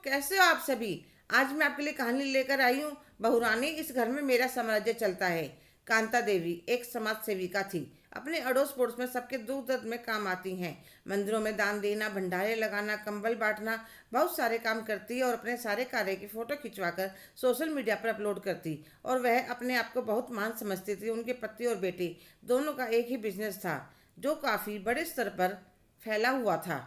कैसे हो आप सभी। आज मैं आपके लिए कहानी लेकर आई हूँ। बहुरानी, इस घर में मेरा साम्राज्य चलता है। कांता देवी एक समाज सेविका थी। अपने अड़ोस पड़ोस में सबके दुख दर्द में काम आती हैं। मंदिरों में दान देना, भंडारे लगाना, कंबल बांटना, बहुत सारे काम करती है और अपने सारे कार्य की फोटो खिंचवाकर सोशल मीडिया पर अपलोड करती। और वह अपने आप को बहुत महान समझती थी। उनके पति और बेटे दोनों का एक ही बिजनेस था, जो काफ़ी बड़े स्तर पर फैला हुआ था।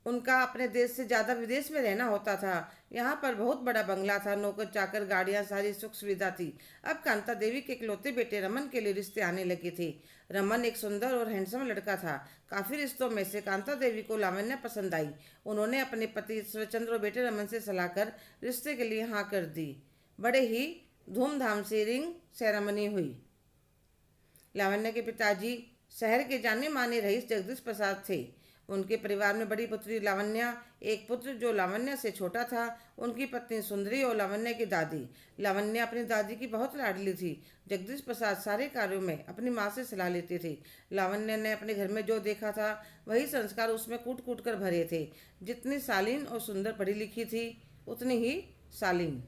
उनका अपने देश से ज़्यादा विदेश में रहना होता था। यहाँ पर बहुत बड़ा बंगला था, नौकर चाकर, गाड़ियाँ, सारी सुख सुविधा थी। अब कांता देवी के इकलौते बेटे रमन के लिए रिश्ते आने लगे थे। रमन एक सुंदर और हैंडसम लड़का था। काफ़ी रिश्तों में से कांता देवी को लावण्य पसंद आई। उन्होंने अपने पति शिवचंद्र और बेटे रमन से सलाह कर रिश्ते के लिए हाँ कर दी। बड़े ही धूमधाम से रिंग सेरेमनी हुई। लावण्य के पिताजी शहर के जाने माने रईस जगदीश प्रसाद थे। उनके परिवार में बड़ी पुत्री लावण्या, एक पुत्र जो लावण्य से छोटा था, उनकी पत्नी सुंदरी और लावण्य की दादी। लावण्या अपनी दादी की बहुत लाडली थी। जगदीश प्रसाद सारे कार्यों में अपनी माँ से सलाह लेते थे। लावण्य ने अपने घर में जो देखा था वही संस्कार उसमें कूट कूट कर भरे थे। जितनी शालीन और सुंदर पढ़ी लिखी थी, उतनी ही शालीन।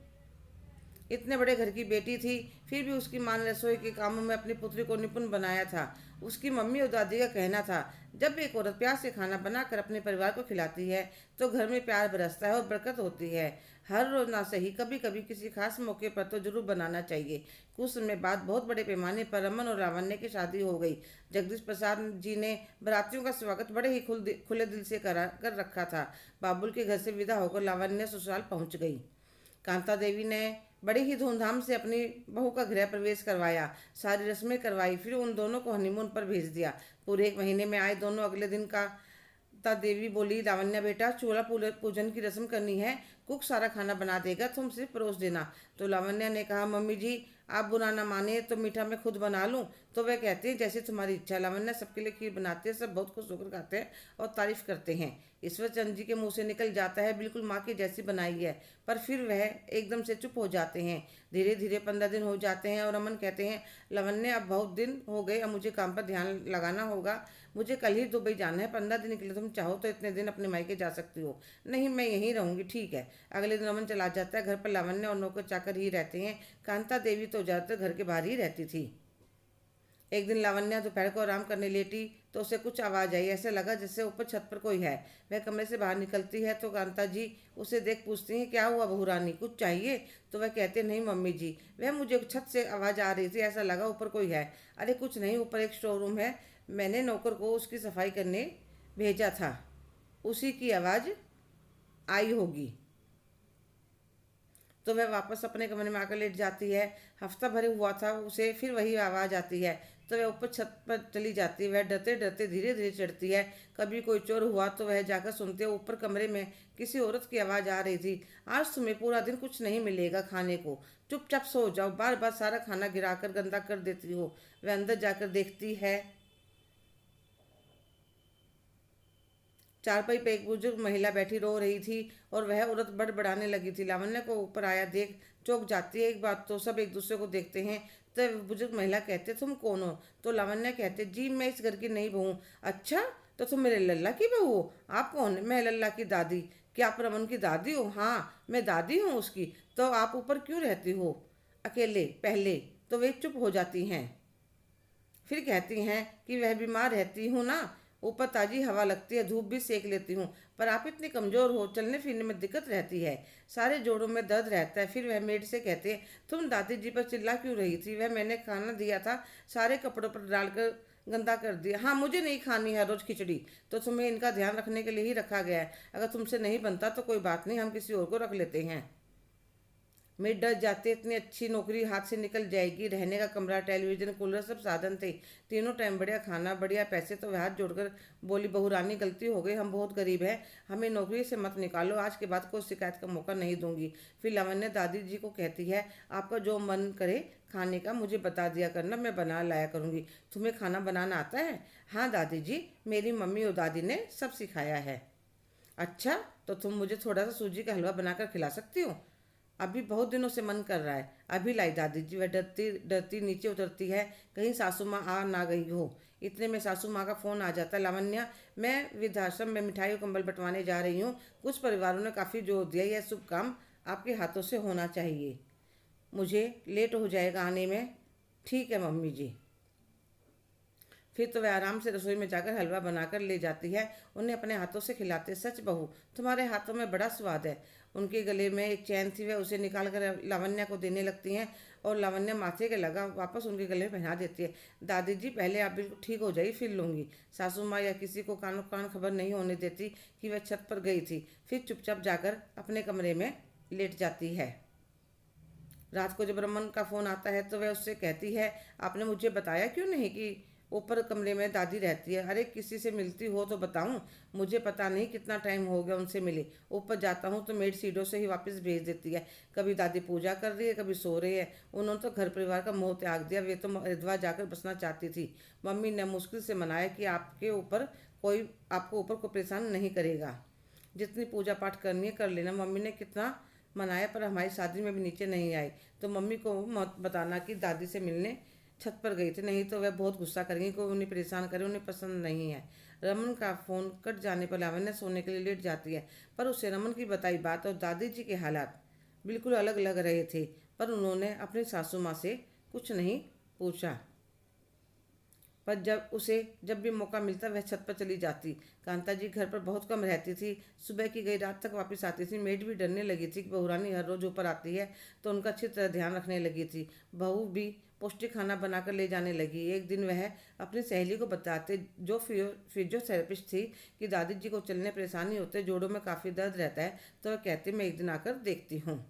इतने बड़े घर की बेटी थी, फिर भी उसकी माँ ने रसोई के कामों में अपनी पुत्री को निपुण बनाया था। उसकी मम्मी और दादी का कहना था, जब भी एक औरत प्यार से खाना बनाकर अपने परिवार को खिलाती है तो घर में प्यार बरसता है और बरकत होती है। हर रोज ना सही, कभी कभी किसी खास मौके पर तो जरूर बनाना चाहिए। कुछ समय बाद बहुत बड़े पैमाने पर रमन और लावण्य की शादी हो गई। जगदीश प्रसाद जी ने बारातियों का स्वागत बड़े ही खुले दिल से कर रखा था। बाबुल के घर से विदा होकर लावण्य ससुराल पहुंच गई। कांता देवी ने बड़ी ही धूमधाम से अपनी बहू का गृह प्रवेश करवाया, सारी रस्में करवाई, फिर उन दोनों को हनीमून पर भेज दिया। पूरे एक महीने में आए दोनों अगले दिन का ता देवी बोली, लावण्य बेटा, चूल्हा पूजन की रस्म करनी है। कुक सारा खाना बना देगा, तुम सिर्फ परोस देना। तो लावण्य ने कहा, मम्मी जी आप बुरा ना माने तो मीठा मैं खुद बना लूं। तो वह कहती है, जैसी तुम्हारी इच्छा। लावण्य सबके लिए खीर बनाते हैं, सब बहुत खुश होकर खाते हैं और तारीफ करते हैं। ईश्वर चंद जी के मुंह से निकल जाता है, बिल्कुल माँ की जैसी बनाई है। पर फिर वह एकदम से चुप हो जाते हैं। धीरे धीरे 15 दिन हो जाते हैं और अमन कहते हैं, लावण्य अब बहुत दिन हो गए, अब मुझे काम पर ध्यान लगाना होगा। मुझे कल ही दुबई जाना है। 15 दिन के लिए तुम चाहो तो इतने दिन अपने मायके जा सकती हो। नहीं, मैं यहीं रहूंगी। ठीक है। अगले दिन अमन चला जाता है। घर पर लावण्य और नौकर चाकर ही रहते हैं। कांता देवी तो ज़्यादातर घर के बाहर ही रहती थी। एक दिन लावण्या दोपहर को आराम करने लेटी तो उसे कुछ आवाज़ आई। ऐसे लगा जैसे ऊपर छत पर कोई है। वह कमरे से बाहर निकलती है तो कांता जी उसे देख पूछती हैं, क्या हुआ बहू रानी, कुछ चाहिए? तो वह कहते, नहीं मम्मी जी, वह मुझे छत से आवाज़ आ रही थी, ऐसा लगा ऊपर कोई है। अरे कुछ नहीं, ऊपर एक स्टोर रूम है, मैंने नौकर को उसकी सफाई करने भेजा था, उसी की आवाज़ आई होगी। तो वह वापस अपने कमरे में आकर लेट जाती है। हफ्ता भर हुआ था उसे, फिर वही आवाज़ आती है तो वह ऊपर छत पर चली जाती है। वह डरते डरते धीरे धीरे चढ़ती है। कभी कोई चोर हुआ तो वह जाकर सुनते हो ऊपर कमरे में किसी औरत की आवाज़ आ रही थी, आज तुम्हें पूरा दिन कुछ नहीं मिलेगा खाने को, चुपचाप सो जाओ, बार बार सारा खाना गिराकर गंदा कर देती हो। वह अंदर जाकर देखती है, चारपाई पे एक बुजुर्ग महिला बैठी रो रही थी और वह औरत बड़बड़ाने लगी थी। लावण्य को ऊपर आया देख चौंक जाती है। एक बात तो सब एक दूसरे को देखते हैं। तो बुजुर्ग महिला कहते, तुम कौन हो? तो लावण्य कहते, जी मैं इस घर की नई बहू। अच्छा, तो तुम मेरे लल्ला की बहू हो? आप कौन? मैं लल्ला की दादी। क्या आप रमन की दादी हो? हाँ मैं दादी हूँ उसकी। तो आप ऊपर क्यों रहती हो अकेले? पहले तो वे चुप हो जाती हैं, फिर कहती हैं कि वह बीमार रहती हूँ ना, ऊपर ताज़ी हवा लगती है, धूप भी सेक लेती हूँ, पर आप इतनी कमज़ोर हो, चलने फिरने में दिक्कत रहती है, सारे जोड़ों में दर्द रहता है। फिर वह मेड से कहते हैं, तुम दादी जी पर चिल्ला क्यों रही थी? वह मैंने खाना दिया था, सारे कपड़ों पर डालकर गंदा कर दिया। हाँ मुझे नहीं खानी है रोज़ खिचड़ी, तो तुम्हें इनका ध्यान रखने के लिए ही रखा गया है। अगर तुमसे नहीं बनता तो कोई बात नहीं, हम किसी और को रख लेते हैं। मैं डर जाते, इतनी अच्छी नौकरी हाथ से निकल जाएगी, रहने का कमरा, टेलीविजन, कूलर सब साधन थे, तीनों टाइम बढ़िया खाना, बढ़िया पैसे। तो वह हाथ जोड़कर बोली, बहू रानी गलती हो गई, हम बहुत गरीब हैं, हमें नौकरी से मत निकालो, आज के बाद कोई शिकायत का मौका नहीं दूंगी। फिर लावण्य दादी जी को कहती है, आपका जो मन करे खाने का मुझे बता दिया करना, मैं बना लाया करूँगी। तुम्हें खाना बनाना आता है? हाँ दादी जी, मेरी मम्मी और दादी ने सब सिखाया है। अच्छा, तो तुम मुझे थोड़ा सा सूजी का हलवा बनाकर खिला सकती हो? अभी बहुत दिनों से मन कर रहा है। अभी लाई दादी जी। वह डरती डरती नीचे उतरती है, कहीं सासू माँ आ ना गई हो। इतने में सासू माँ का फ़ोन आ जाता, लावण्या मैं वृद्धाश्रम में मिठाई और कंबल बंटवाने जा रही हूँ। कुछ परिवारों ने काफ़ी जोर दिया, यह शुभ काम आपके हाथों से होना चाहिए। मुझे लेट हो जाएगा आने में। ठीक है मम्मी जी। फिर तो वह आराम से रसोई में जाकर हलवा बनाकर ले जाती है, उन्हें अपने हाथों से खिलाते। सच बहू, तुम्हारे हाथों में बड़ा स्वाद है। उनके गले में एक चैन थी, वह उसे निकाल कर लावण्या को देने लगती हैं और लावण्या माथे के लगा वापस उनके गले में पहना देती है। दादी जी पहले आप बिल्कुल ठीक हो जाइए, फिर लूँगी। सासू माँ या किसी को कानो कान खबर नहीं होने देती कि वह छत पर गई थी। फिर चुपचाप जाकर अपने कमरे में लेट जाती है। रात को जब रमन का फ़ोन आता है तो वह उससे कहती है, आपने मुझे बताया क्यों नहीं कि ऊपर कमरे में दादी रहती है। अरे किसी से मिलती हो तो बताऊं, मुझे पता नहीं कितना टाइम हो गया उनसे मिले। ऊपर जाता हूं तो मेड सीढ़ियों से ही वापस भेज देती है। कभी दादी पूजा कर रही है, कभी सो रही है। उन्होंने तो घर परिवार का मोह त्याग दिया, वे तो हरिद्वार जाकर बसना चाहती थी। मम्मी ने मुश्किल से मनाया कि आपको ऊपर कोई परेशान नहीं करेगा। जितनी पूजा पाठ करनी है कर लेना। मम्मी ने कितना मनाया पर हमारी शादी में भी नीचे नहीं आई। तो मम्मी को मत बताना कि दादी से मिलने छत पर गई थी, नहीं तो वह बहुत गुस्सा करेंगी। कोई उन्हें परेशान करे, उन्हें पसंद नहीं है। रमन का फ़ोन कट जाने पर लावण्या सोने के लिए लेट जाती है, पर उसे रमन की बताई बात और दादी जी के हालात बिल्कुल अलग लग रहे थे। पर उन्होंने अपनी सासू माँ से कुछ नहीं पूछा। पर जब भी मौका मिलता वह छत पर चली जाती। कांता जी घर पर बहुत कम रहती थी, सुबह की गई रात तक वापस आती थी। मेड भी डरने लगी थी कि बहुरानी हर रोज ऊपर आती है, तो उनका अच्छी तरह ध्यान रखने लगी थी। बहू भी पौष्टिक खाना बनाकर ले जाने लगी। एक दिन वह अपनी सहेली को बताते, जो फिजियोथेरेपिस्ट थी, कि दादी जी को चलने परेशानी होते, जोड़ों में काफ़ी दर्द रहता है। तो वह कहती, मैं एक दिन आकर देखती हूँ,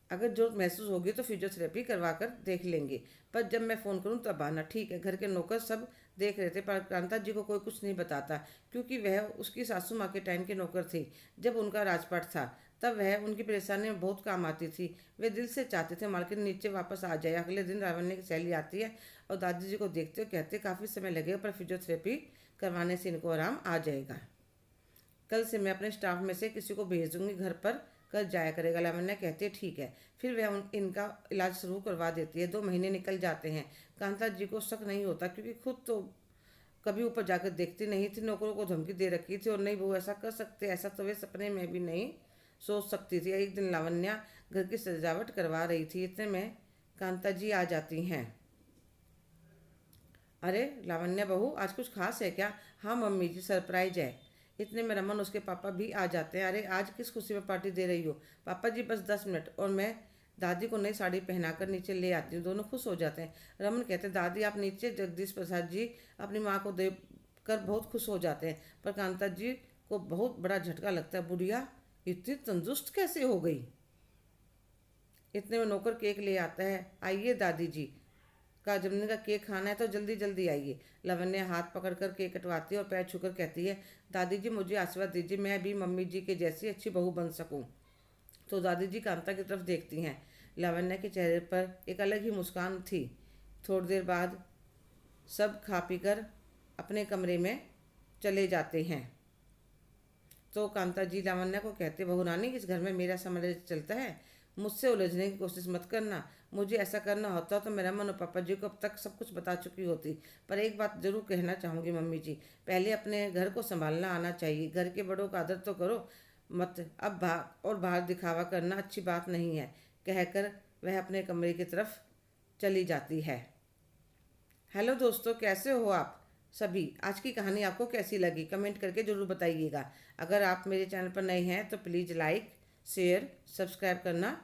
अगर जरूरत महसूस होगी तो फिजियोथेरेपी करवा कर देख लेंगे, पर जब मैं फ़ोन करूं तब आना। ठीक है। घर के नौकर सब देख रहे थे, पर कांता जी को कोई कुछ नहीं बताता, क्योंकि वह उसकी सासू माँ के टाइम के नौकर थे। जब उनका राजपाट था तब वह उनकी परेशानी में बहुत काम आती थी। वे दिल से चाहते थे मालकिन नीचे वापस आ जाए। अगले दिन लावण्य की सहेली आती है और दादी जी को देखते हुए कहते, काफ़ी समय लगेगा पर फिजियोथेरेपी करवाने से इनको आराम आ जाएगा। कल से मैं अपने स्टाफ में से किसी को भेज दूंगी, घर पर कर जाया करेगा। लावण्या कहती है ठीक है। फिर वह इनका इलाज शुरू करवा देती है। 2 महीने निकल जाते हैं। कांता जी को शक नहीं होता, क्योंकि खुद तो कभी ऊपर जाकर देखती नहीं थी। नौकरों को धमकी दे रखी थी और नहीं वो ऐसा कर सकते, ऐसा तो वे सपने में भी नहीं सोच सकती थी। एक दिन लावण्या घर की सजावट करवा रही थी, इतने में कांता जी आ जाती हैं। अरे लावण्या बहू, आज कुछ खास है क्या? हाँ मम्मी जी, सरप्राइज है। इतने में रमन उसके पापा भी आ जाते हैं। अरे आज किस खुशी में पार्टी दे रही हो? पापा जी बस 10 मिनट और मैं दादी को नई साड़ी पहनाकर नीचे ले आती हूँ। दोनों खुश हो जाते हैं। रमन कहते हैं, दादी आप नीचे। जगदीश प्रसाद जी अपनी माँ को देख कर बहुत खुश हो जाते हैं, पर कांता जी को बहुत बड़ा झटका लगता है। बुढ़िया इतनी तंदुरुस्त कैसे हो गई? इतने में नौकर केक ले आता है। आइए दादी जी का जन्मदिन का केक खाना है तो जल्दी जल्दी आइए। लावण्या हाथ पकड़कर केक कटवाती है और पैर छूकर कहती है, दादी जी मुझे आशीर्वाद दीजिए, मैं भी मम्मी जी के जैसी अच्छी बहू बन सकूं। तो दादी जी कांता की तरफ देखती हैं। लावण्या के चेहरे पर एक अलग ही मुस्कान थी। थोड़ी देर बाद सब खा पी कर अपने कमरे में चले जाते हैं। तो कांता जी लावण्या को कहते, बहू रानी इस घर में मेरा साम्राज्य चलता है, मुझसे उलझने की कोशिश मत करना। मुझे ऐसा करना होता तो मेरा मन और पापा जी को अब तक सब कुछ बता चुकी होती। पर एक बात जरूर कहना चाहूँगी मम्मी जी, पहले अपने घर को संभालना आना चाहिए। घर के बड़ों का आदर तो करो मत। अब बाहर दिखावा करना अच्छी बात नहीं है। कहकर वह अपने कमरे की तरफ चली जाती है। हेलो दोस्तों, कैसे हो आप सभी? आज की कहानी आपको कैसी लगी कमेंट करके ज़रूर बताइएगा। अगर आप मेरे चैनल पर नए हैं तो प्लीज़ लाइक शेयर सब्सक्राइब करना